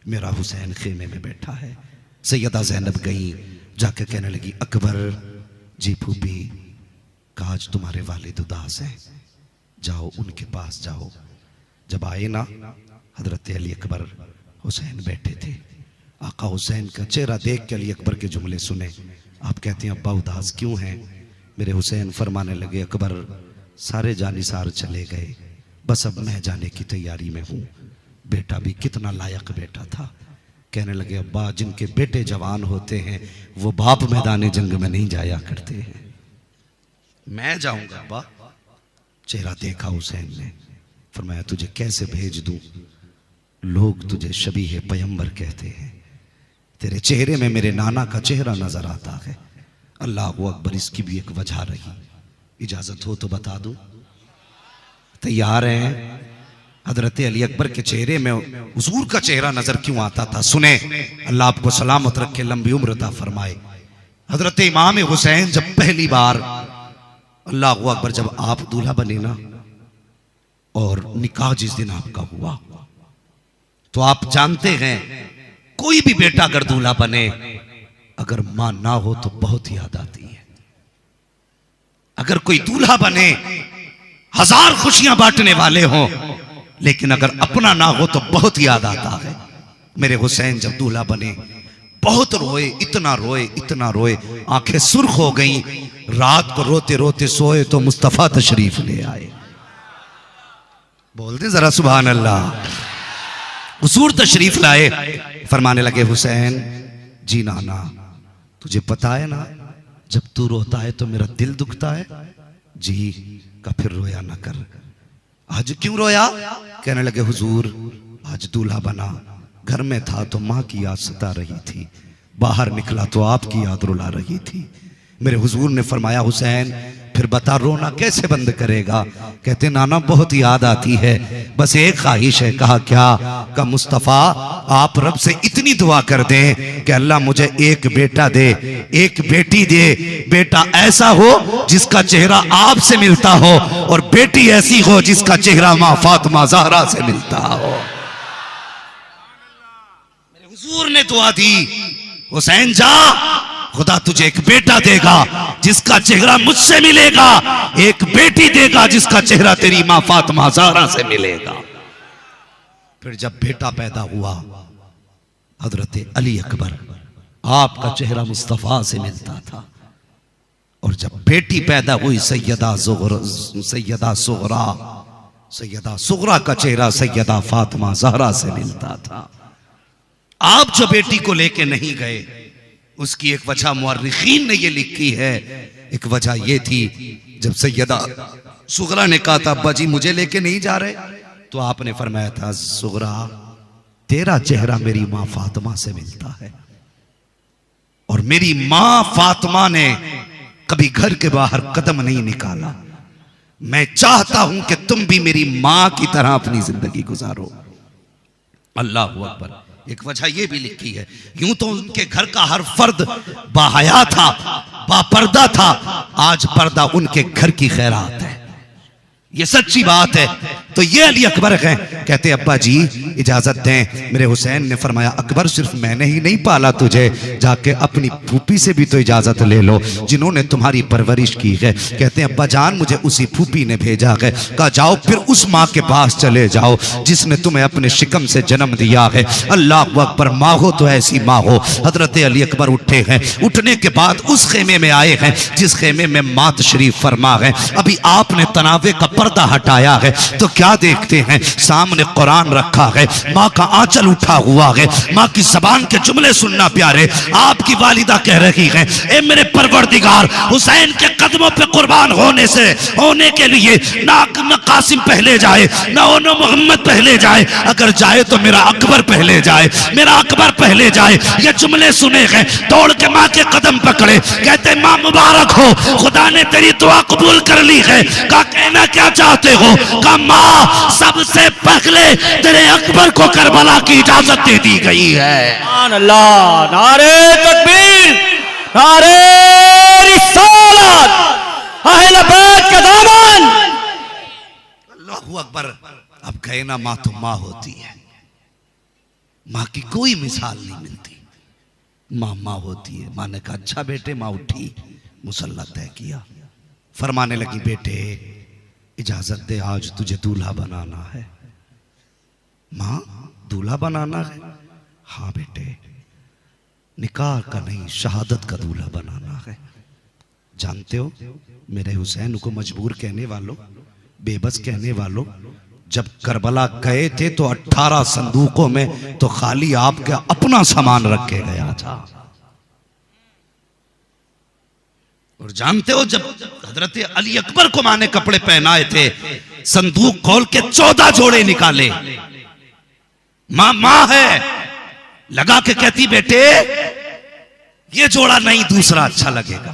मेरा हुसैन खेमे में बैठा है। सैयदा ज़ैनब गई, जाके कहने लगी अकबर जी फूफी का आज तुम्हारे वालिद उदास हैं, जाओ उनके पास जाओ। जब आए ना, हजरत अली अकबर हुसैन बैठे थे। आका हुसैन का चेहरा देख के अली अकबर के जुमले सुने। आप कहते हैं अब्बा उदास क्यों हैं? मेरे हुसैन फरमाने लगे अकबर सारे जानिसार चले गए, बस अब मैं जाने की तैयारी में हूँ। बेटा भी कितना लायक बेटा था। कहने लगे अब्बा जिनके बेटे जवान होते हैं वो बाप मैदान जंग में नहीं जाया करते हैं, मैं जाऊंगा अब्बा। चेहरा देखा हुसैन ने, फरमाया तुझे कैसे भेज दूं, लोग तुझे शबीह पैगंबर कहते हैं, तेरे चेहरे में मेरे नाना का चेहरा नजर आता है। अल्लाह अकबर, इसकी भी एक वजह रही, इजाजत हो तो बता दूं? तैयार हैं? हजरत अली अकबर के चेहरे में हुजूर का चेहरा नजर क्यों आता था? सुने, अल्लाह आपको सलामत रखे, लंबी उम्र अता फरमाए। हजरत इमाम हुसैन जब पहली बार, अल्लाह अकबर, जब आप दूल्हा बने ना और निकाह जिस दिन आपका हुआ, तो आप जानते हैं कोई भी बेटा अगर दूल्हा बने, अगर मां ना हो तो बहुत याद आती है। अगर कोई दूल्हा बने, हजार खुशियां बांटने वाले हों, लेकिन अगर अपना ना हो तो बहुत याद आता है। मेरे हुसैन जब दूल्हा बने बहुत रोए, इतना रोए, इतना रोए, आंखें सुर्ख हो गईं। रात को रोते रोते सोए तो मुस्तफा तशरीफ ले आए। बोल दे जरा सुभान अल्लाह। हुजूर तशरीफ लाए, फरमाने लगे हुसैन जी नाना तुझे पता है ना जब तू रोता है तो मेरा दिल दुखता है। जी का फिर रोया ना कर। आज क्यों रोया? कहने लगे हुजूर आज दूल्हा बना, घर में था तो माँ की याद सता रही थी, बाहर निकला तो आपकी याद रुला रही थी। मेरे हुजूर ने फरमाया हुसैन फिर बता रोना कैसे बंद करेगा? कहते नाना बहुत याद आती है, बस एक ख्वाहिश है। कहा क्या? का मुस्तफ़ा आप रब से इतनी दुआ कर दें कि अल्लाह मुझे एक बेटा दे, एक बेटी दे, बेटा ऐसा हो जिसका चेहरा आपसे मिलता हो और बेटी ऐसी हो जिसका चेहरा माँ फातिमा ज़हरा से मिलता हो। मेरे हुजूर ने दुआ दी, हुसैन जा खुदा तुझे एक बेटा देगा जिसका चेहरा मुझसे मिलेगा, एक बेटी देगा जिसका चेहरा तेरी मां फातिमा ज़हरा से मिलेगा। फिर जब बेटा पैदा हुआ हजरत अली अकबर, आपका चेहरा मुस्तफा से मिलता था। और जब बेटी पैदा हुई सैयदा सुगरा का चेहरा सैयदा फातिमा ज़हरा से मिलता था। आप जो बेटी को लेके नहीं गए उसकी एक वजह मुअर्रिखीन ने ये लिखी है। एक वजह ये थी जब सैयदा सुगरा ने कहा था अब्बा जी मुझे लेके नहीं जा रहे, तो आपने फरमाया था सुगरा तेरा चेहरा मेरी मां फातिमा से मिलता है और मेरी मां फातिमा ने कभी घर के बाहर कदम नहीं निकाला। मैं चाहता हूं कि तुम भी मेरी मां की तरह अपनी जिंदगी गुजारो। अल्लाह अकबर। एक वजह यह भी लिखी है, यूं तो उनके घर का हर फर्द बाहया था, बापर्दा था, आज पर्दा उनके घर की खैरात है, ये सच्ची बात है। तो ये अली अकबर हैं, कहते अब्बा जी इजाजत दें। मेरे हुसैन ने फरमाया अकबर सिर्फ मैंने ही नहीं पाला तुझे, जाके अपनी फूफी से भी तो इजाजत ले लो जिन्होंने तुम्हारी परवरिश की है। कहते हैं अब्बा जान मुझे उसी फूफी ने भेजा है। कहा जाओ फिर उस माँ के पास चले जाओ जिसने तुम्हें अपने शिकम से जन्म दिया है। अल्लाह अकबर, माँ हो तो ऐसी माँ हो। हजरत अली अकबर उठे हैं, उठने के बाद उस खेमे में आए हैं जिस खेमे में माँ तशरीफ फरमा है। अभी आपने तनावे का पर्दा हटाया है तो क्या देखते हैं? सामने कुरान रखा है, माँ का आंचल उठा हुआ है, माँ की जबान के जुमले सुनना प्यारे। आपकी वालिदा कह रही है ए मेरे परवरदिगार, हुसैन के कदमों पे कुर्बान होने के लिए ना कासिम पहले जाए ना मोहम्मद पहले जाए, अगर जाए तो मेरा अकबर पहले जाए, मेरा अकबर पहले जाए। ये जुमले सुने हैं, दौड़ के माँ के कदम पकड़े, कहते माँ मुबारक हो, खुदा ने तेरी दुआ कबूल कर ली है। का कहना क्या चाहते हो? का माँ सबसे पहले तेरे अकबर को करबला की इजाजत दे दी गई है। अल्लाह, नारे तकबीर, नारे रिसालत, अहले बैत का दामन। अल्लाहू अकबर। अब कहे ना माँ तो माँ होती है, माँ की कोई मिसाल नहीं मिलती। माँ माँ होती है। माँ ने कहा अच्छा बेटे। माँ उठी, मुसल्ला तय किया, फरमाने लगी बेटे इजाजत दे, आज तुझे दूल्हा बनाना है। माँ दूल्हा बनाना है? हाँ बेटे, निकाह का नहीं शहादत का दूल्हा बनाना है। जानते हो मेरे हुसैन को मजबूर कहने वालों, बेबस कहने वालों, जब करबला गए थे तो 18 संदूकों में तो खाली आपका अपना सामान रख के गया था। और जानते हो जब हजरत अली अकबर को मां ने कपड़े पहनाए थे, संदूक खोल के 14 जोड़े निकाले। मां है, लगा के कहती बेटे ये जोड़ा नहीं दूसरा अच्छा लगेगा,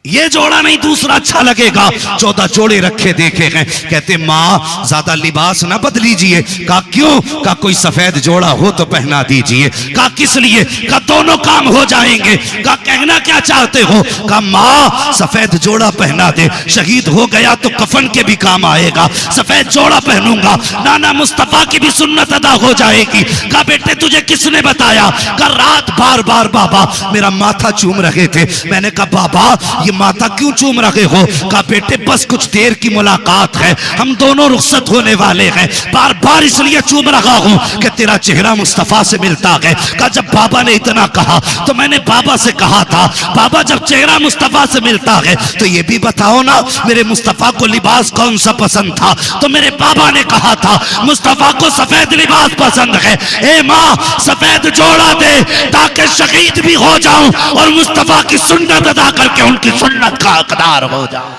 ये जोड़ा नहीं दूसरा अच्छा लगेगा। 14 जोड़े रखे देखे हैं। कहते माँ ज्यादा लिबास ना बदलीजिए। कहा क्यों? कहा कोई सफेद जोड़ा हो तो पहना दीजिए। कहा किस लिए? कहा दोनों काम हो जाएंगे। कहा कहना क्या चाहते हो? कहा माँ सफेद जोड़ा पहना दे, शहीद हो गया तो कफन के भी काम आएगा। सफेद जोड़ा पहनूंगा, नाना मुस्तफा की भी सुन्नत अदा हो जाएगी। कहा बेटे तुझे किसने बताया? कहा रात बार बार बाबा मेरा माथा चूम रहे थे। मैंने कहा बाबा ये माथा क्यों चूम रहे हो? कहा बेटे बस कुछ देर की मुलाकात है, हम दोनों रुखसत होने वाले हैं, बार बार इसलिए चूम रहा हूं कि तेरा चेहरा मुस्तफा से मिलता है। कहा जब बाबा ने इतना कहा तो मैंने बाबा से कहा था बाबा जब चेहरा मुस्तफा से मिलता है तो ये भी बताओ ना मेरे मुस्तफा को लिबास कौन सा पसंद था? तो मेरे बाबा ने कहा था मुस्तफा को सफेद लिबास पसंद है। ए माँ सफेद जोड़ा दे ताकि शहीद भी हो जाऊं और मुस्तफा की सुन्नत अदा करके उनकी सुन्नत का हकदार हो जाओ।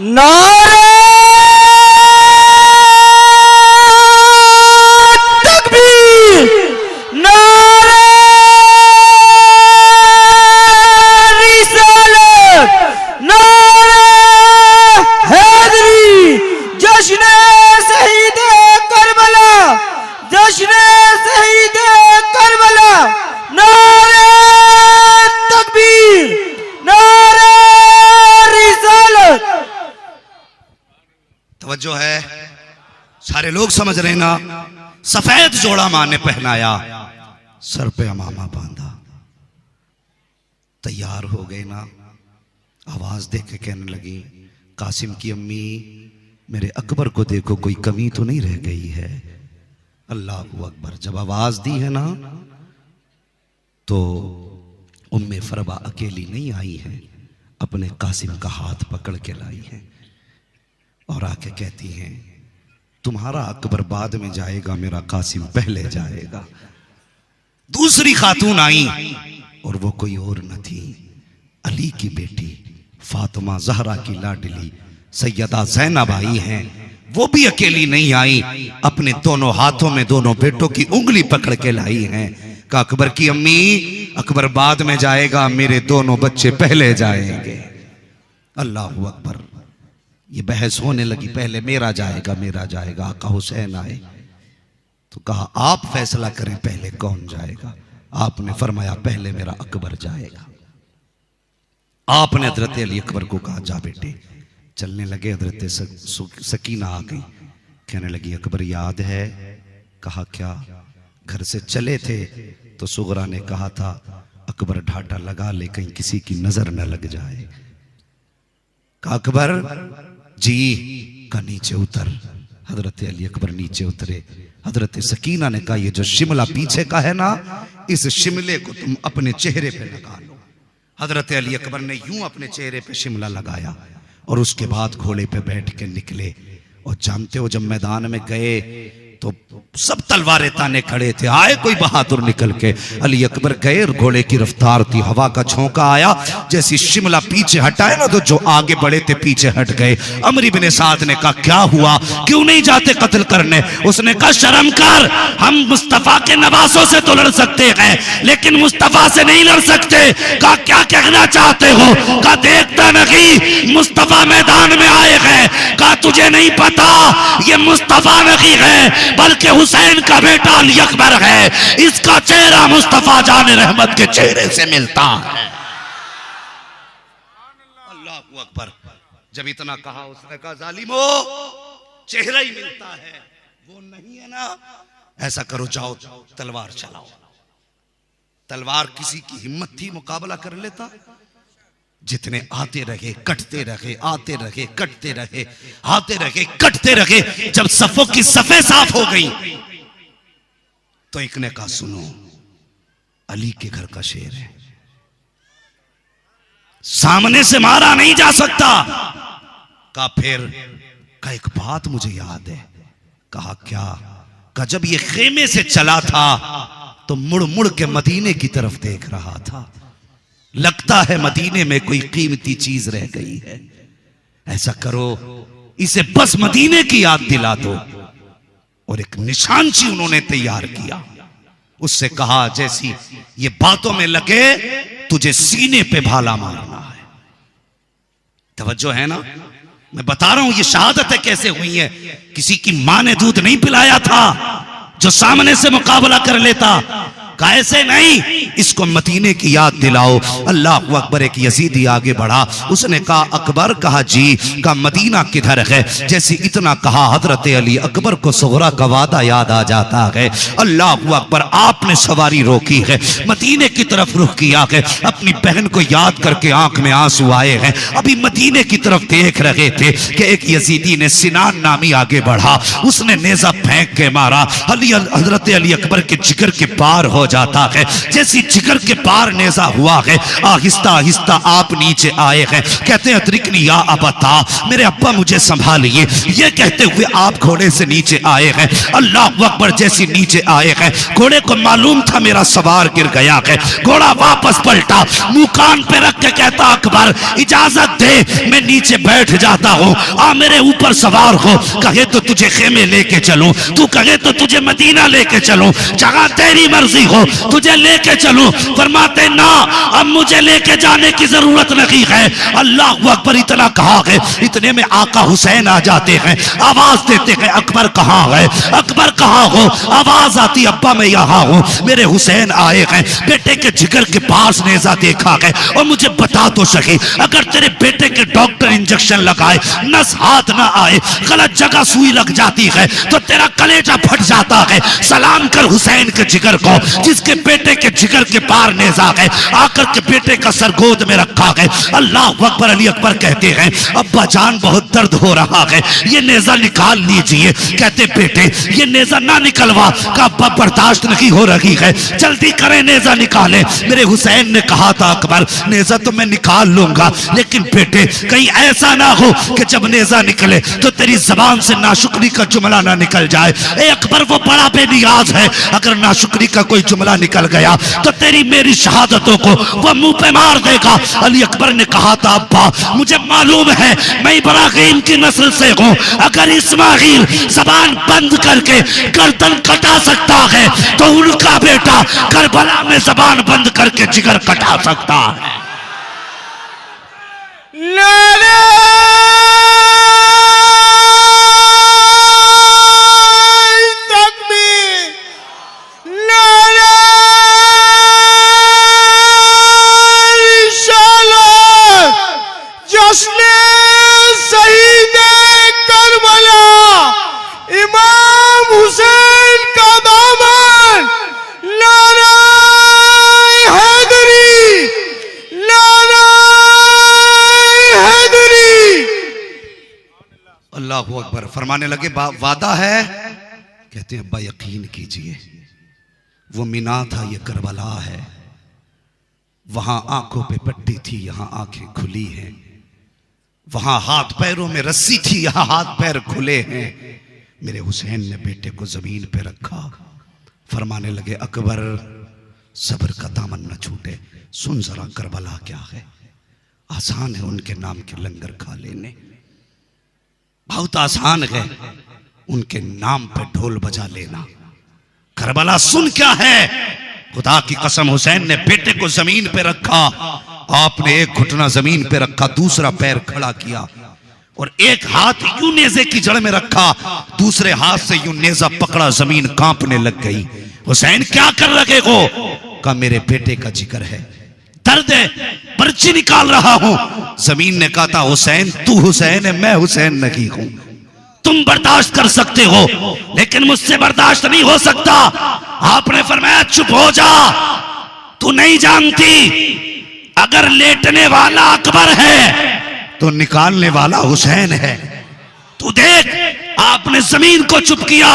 नारे तकबीर, नारे रिसालत, नारे हैदरी, जश्न शहीद करबला, जश्न शहीद करबला, नारे तकबीर, नारे रिसालत। तवज्जो है, सारे लोग समझ रहे ना। सफेद जोड़ा मां ने पहनाया, सर पे अमामा बांधा, तैयार हो गए ना। आवाज देख के कहने लगी कासिम की अम्मी मेरे अकबर को देखो कोई कमी तो नहीं रह गई है। अल्लाह अकबर। जब आवाज दी है ना तो उम्मे फरबा अकेली नहीं आई है, अपने कासिम का हाथ पकड़ के लाई है और आके कहती हैं तुम्हारा अकबर बाद में जाएगा, मेरा कासिम पहले जाएगा। दूसरी खातून आई और वो कोई और न थी, अली की बेटी फातिमा ज़हरा की लाडली सैयदा ज़ैनब आई हैं। वो भी अकेली नहीं आई, अपने दोनों हाथों में दोनों बेटों की उंगली पकड़ के लाई हैं। का अकबर की अम्मी अकबर बाद में जाएगा, मेरे दोनों बच्चे पहले जाएंगे। अल्लाह अकबर। ये बहस होने लगी, पहले मेरा जाएगा मेरा जाएगा। आका हुसैन आए तो कहा आप फैसला करें पहले कौन जाएगा। आपने फरमाया पहले मेरा अकबर जाएगा। आपने हजरत अली अकबर को कहा जा बेटे। चलने लगे, हजरत सकीना आ गई, कहने लगी अकबर याद है? कहा क्या? घर से चले थे तो सुगरा ने कहा था अकबर ढाटा लगा ले कहीं किसी की नजर न लग जाए। कहा अकबर जी का नीचे उतर। हजरत अली अकबर नीचे उतरे। हजरत सकीना ने कहा ये जो शिमला पीछे का है ना, इस शिमले को तुम अपने चेहरे पे लगा लो। हजरत अली अकबर ने यूं अपने चेहरे पे शिमला लगाया और उसके बाद घोड़े पे बैठ के निकले। और जानते हो जब मैदान में गए तो सब तलवारें ताने खड़े थे। आए कोई बहादुर निकल के। अली अकबर गए, घोड़े की रफ्तार थी, हवा का झोंका आया, जैसी शिमला पीछे हटाए ना तो जो आगे बढ़े थे पीछे हट गए। अमर इब्ने साद ने कहा क्या हुआ, क्यों नहीं जाते कत्ल करने? उसने कहा शर्म कर, हम मुस्तफा के नवासों से तो लड़ सकते हैं लेकिन मुस्तफा से नहीं लड़ सकते। कहा क्या कहना चाहते हो? कहा देखता नहीं मुस्तफा मैदान में आए हैं। कहा तुझे नहीं पता ये मुस्तफा नहीं है बल्कि हुसैन का बेटा अली अकबर है, इसका चेहरा मुस्तफा जाने रहमत के चेहरे से मिलता है। अल्लाह अकबर। जब इतना कहा उसने कहा जालिमो चेहरा ही मिलता है, वो नहीं है ना ऐसा करो, जाओ तलवार चलाओ। तलवार किसी की हिम्मत थी मुकाबला कर लेता? जितने आते रहे, कटते रहे, आते रहे, कटते रहे, आते रहे, कटते रहे, जब सफों की सफे साफ हो गई तो एक ने कहा, सुनो, अली के घर का शेर है, सामने से मारा नहीं जा सकता। कहा फिर? का एक बात मुझे याद है। कहा क्या? का जब ये खेमे से चला था तो मुड़ मुड़ के मदीने की तरफ देख रहा था, लगता है मदीने में कोई कीमती चीज रह गई है। ऐसा करो, इसे बस मदीने की याद दिला दो। और एक निशानची उन्होंने तैयार किया, उससे कहा जैसी ये बातों में लगे तुझे सीने पे भाला मारना है। तवज्जो है ना? मैं बता रहा हूं ये शहादतें कैसे हुई है। किसी की मां ने दूध नहीं पिलाया था जो सामने से मुकाबला कर लेता, कैसे नहीं, इसको मदीने की याद दिलाओ। अल्लाह अकबर। एक यजीदी आगे बढ़ा, उसने कहा अकबर। कहा जी। का मदीना किधर है? जैसे इतना कहा हजरत अली अकबर को सुगरा का वादा याद आ जाता है। अल्लाह अकबर। आपने सवारी रोकी है, मदीने की तरफ रुख किया है, अपनी बहन को याद करके आंख में आंसू आए हैं। अभी मदीने की तरफ देख रहे थे कि एक यजीदी ने, सिनान नामी आगे बढ़ा, उसने नेजा फेंक के मारा। हजरत अली अकबर के जिगर के पार हो जाता है। जैसी जिगर के पार नेजा हुआ है, आहिस्ता आहिस्ता आप नीचे आए हैं। कहते हैं अतरिकनी या अबता, मेरे अब्बा मुझे संभालिए। ये कहते हुए आप घोड़े से नीचे आए हैं। अल्लाह अकबर। जैसी नीचे आए हैं, घोड़े को मालूम था मेरा सवार गिर गया है। घोड़ा वापस पलटा, मुंह कान पे रख के कहता अकबर इजाजत दे, मैं नीचे बैठ जाता हूं, आ मेरे ऊपर सवार हो। कहे तो तुझे खेमे लेके चलूं, तू कहे तो तुझे मदीना लेके चलूं, जहां तेरी मर्जी हो तुझे लेके चलूं। फरमाते ना, अब मुझे लेके जाने की जरूरत नहीं है। अल्लाह अकबर। इतना कहा है, इतने में आका हुसैन आ जाते हैं, आवाज देते हैं अकबर कहां है, अकबर कहां हो? आवाज आती अब्बा मैं यहां हूं, मेरे हुसैन आए हैं। बेटे के जिगर के पास नेजा देखा है, और मुझे बता तो सके, अगर तेरे बेटे के डॉक्टर इंजेक्शन लगाए, नस हाथ ना आए, गलत जगह सुई लग जाती है तो तेरा कलेजा फट जाता है। सलाम कर हुसैन के जिगर को, जिसके बेटे के जिगर के पार नेजा है, आकर के बेटे का सर गोद में रखा है। अल्लाह अकबर। अली अकबर कहते हैं अब्बा जान बहुत दर्द हो रहा है, ये नेजा निकाल लीजिए। कहते बेटे ये नेजा ना निकलवा। का अब्बा बर्दाश्त नहीं हो रही है, जल्दी करें नेजा निकाले। मेरे हुसैन ने कहा था अकबर नेजा तो मैं निकाल लूंगा, लेकिन बेटे कहीं ऐसा ना हो कि जब नेजा निकले तो तेरी जबान से नाशुक्री का जुमला ना निकल जाए। ए अकबर वो बड़ा बेनियाज है, अगर नाशुक्री का कोई जुमला निकल गया तो तेरी मेरी शहादतों को वो मुंह पे मार देगा। अली अकबर ने कहा था अब्बा मुझे मालूम है मैं इब्राहिम की नस्ल से हूं, अगर इस्माइल जबान बंद करके गर्दन कटा सकता है तो उनका बेटा करबला में जबान बंद करके जिगर कटा सकता है। अल्लाहू अकबर। फरमाने लगे वादा है? कहते हैं अब्बा यकीन कीजिए, वो मीना था, ये करबला है। वहां आंखों पे पट्टी थी, यहां आंखें खुली हैं। वहां हाथ पैरों में रस्सी थी, यहां हाथ पैर खुले हैं। मेरे हुसैन ने बेटे को जमीन पे रखा। फरमाने लगे अकबर सब्र का दामन न छूटे, सुन जरा करबला क्या है। आसान है उनके नाम के लंगर खा लेने, बहुत आसान है उनके नाम पे ढोल बजा लेना। करबला सुन क्या है। खुदा की कसम हुसैन ने बेटे को जमीन पे रखा, आपने एक घुटना जमीन पे रखा, दूसरा पैर खड़ा किया और एक हाथ यूं नेज़े की जड़ में रखा, दूसरे हाथ से यूं नेज़ा पकड़ा, जमीन कांपने लग गई। हुसैन क्या कर रहे हो? का मेरे बेटे का जिक्र है, दर्द है, पर्ची निकाल रहा हूं। जमीन ने कहा था हुसैन तू हुसैन है, मैं हुसैन नहीं हूं, तू तुम बर्दाश्त कर सकते हो, लेकिन मुझसे बर्दाश्त नहीं हो सकता। आपने फरमाया चुप हो जा, तू नहीं जानती अगर लेटने वाला अकबर है तो निकालने वाला हुसैन है। तू देख, आपने जमीन को चुप किया,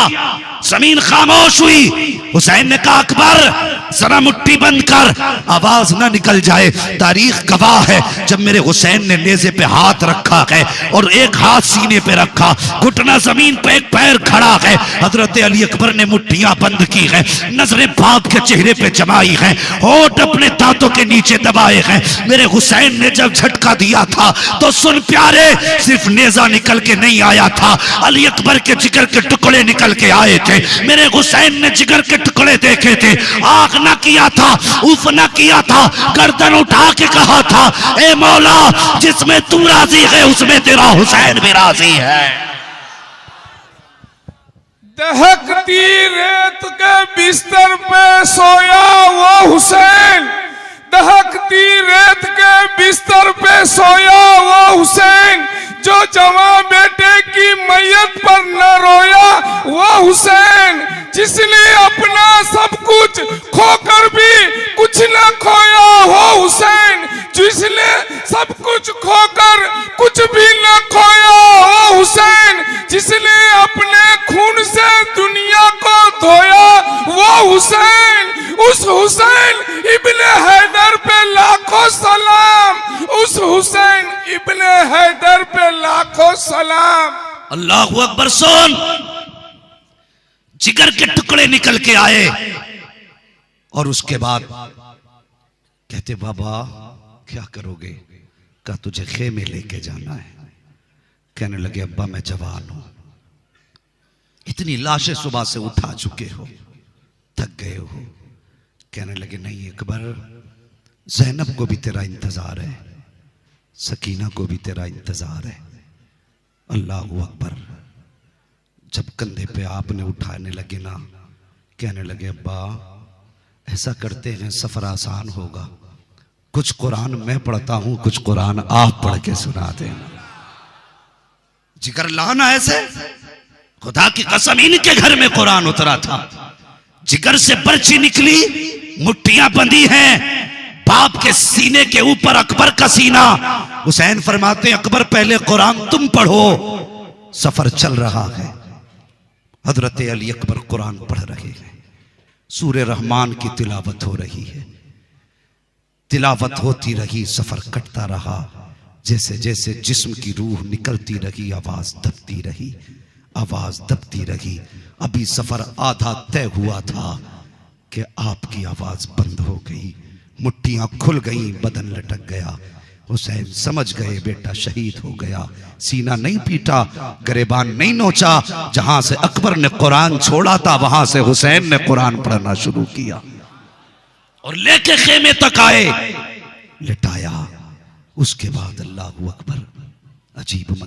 जमीन खामोश हुई। हुसैन ने कहा अकबर जरा मुट्ठी बंद कर, आवाज ना निकल जाए। तारीख गवाह है, जब मेरे हुसैन ने नेज़े पे हाथ रखा है और एक हाथ सीने पे रखा, घुटना जमीन पे, एक पैर खड़ा है, हजरत अली अकबर ने मुट्ठियां बंद की है, नजरें बाप के चेहरे पे जमाई है, होठ अपने दांतों के नीचे दबाए हैं। मेरे हुसैन ने जब झटका दिया था तो सुन प्यारे, सिर्फ नेजा निकल के नहीं आया था, अली अकबर के जिगर के टुकड़े निकल के आए थे। मेरे हुसैन ने जिगर के टुकड़े देखे थे, आग ना किया था, उफ ना किया था, गर्दन उठा के कहा था ए मौला जिसमें तू राजी है उसमें तेरा हुसैन भी राजी है। दहकती रेत के बिस्तर पे सोया वो हुसैन, दहकती रेत के बिस्तर पे सोया वो हुसैन, जो जवां बेटे की मैयत पर न रोया वो हुसैन, जिसने अपना सब कुछ खोकर भी कुछ न खोया वो हुसैन, जिसने सब कुछ खोकर कुछ भी न खोया वो हुसैन, जिसने अपने खून से दुनिया को धोया वो हुसैन। उस हुसैन इब्ने हैदर पे लाखों सलाम, उस हुसैन इब्ने हैदर पे लाखों सलाम। अल्लाहू अकबर। सुन, जिगर के टुकड़े निकल के आए और उसके बाद कहते बाबा क्या करोगे? कहा तुझे खेमे लेके जाना है। कहने लगे अब्बा मैं जवान हूं, इतनी लाशें सुबह से उठा चुके हो, थक गए हो। कहने लगे नहीं अकबर, ज़ैनब को भी तेरा इंतजार है, सकीना को भी तेरा इंतजार है। अल्लाहू अकबर। जब कंधे पे आपने उठाने लगे ना, कहने लगे अब्बा ऐसा करते हैं सफर आसान होगा, कुछ कुरान मैं पढ़ता हूं, कुछ कुरान आप पढ़ के सुना देना। जिगर लाना ऐसे, खुदा की कसम इनके घर में कुरान उतरा था, जिगर से पर्ची निकली, मुट्ठियां बंधी हैं, बाप के सीने के ऊपर अकबर का सीना। हुसैन फरमाते अकबर पहले कुरान तुम पढ़ो, सफर चल रहा है। हजरत अली अकबर कुरान पढ़ रहे हैं, सूरे रहमान की तिलावत हो रही है, तिलावत होती रही, सफर कटता रहा। जैसे जैसे जिस्म की रूह निकलती रही, आवाज दबती रही, आवाज दबती रही। अभी सफर आधा तय हुआ था कि आपकी आवाज बंद हो गई, मुट्ठियां खुल गई, बदन लटक गया। हुसैन समझ गए बेटा शहीद हो गया। सीना नहीं पीटा, गरेबान नहीं नोचा, जहां से अकबर ने कुरान छोड़ा था वहां से हुसैन ने कुरान पढ़ना शुरू किया और लेके खेमे तक आए, लिटाया। उसके बाद अल्लाहू अकबर। अजीब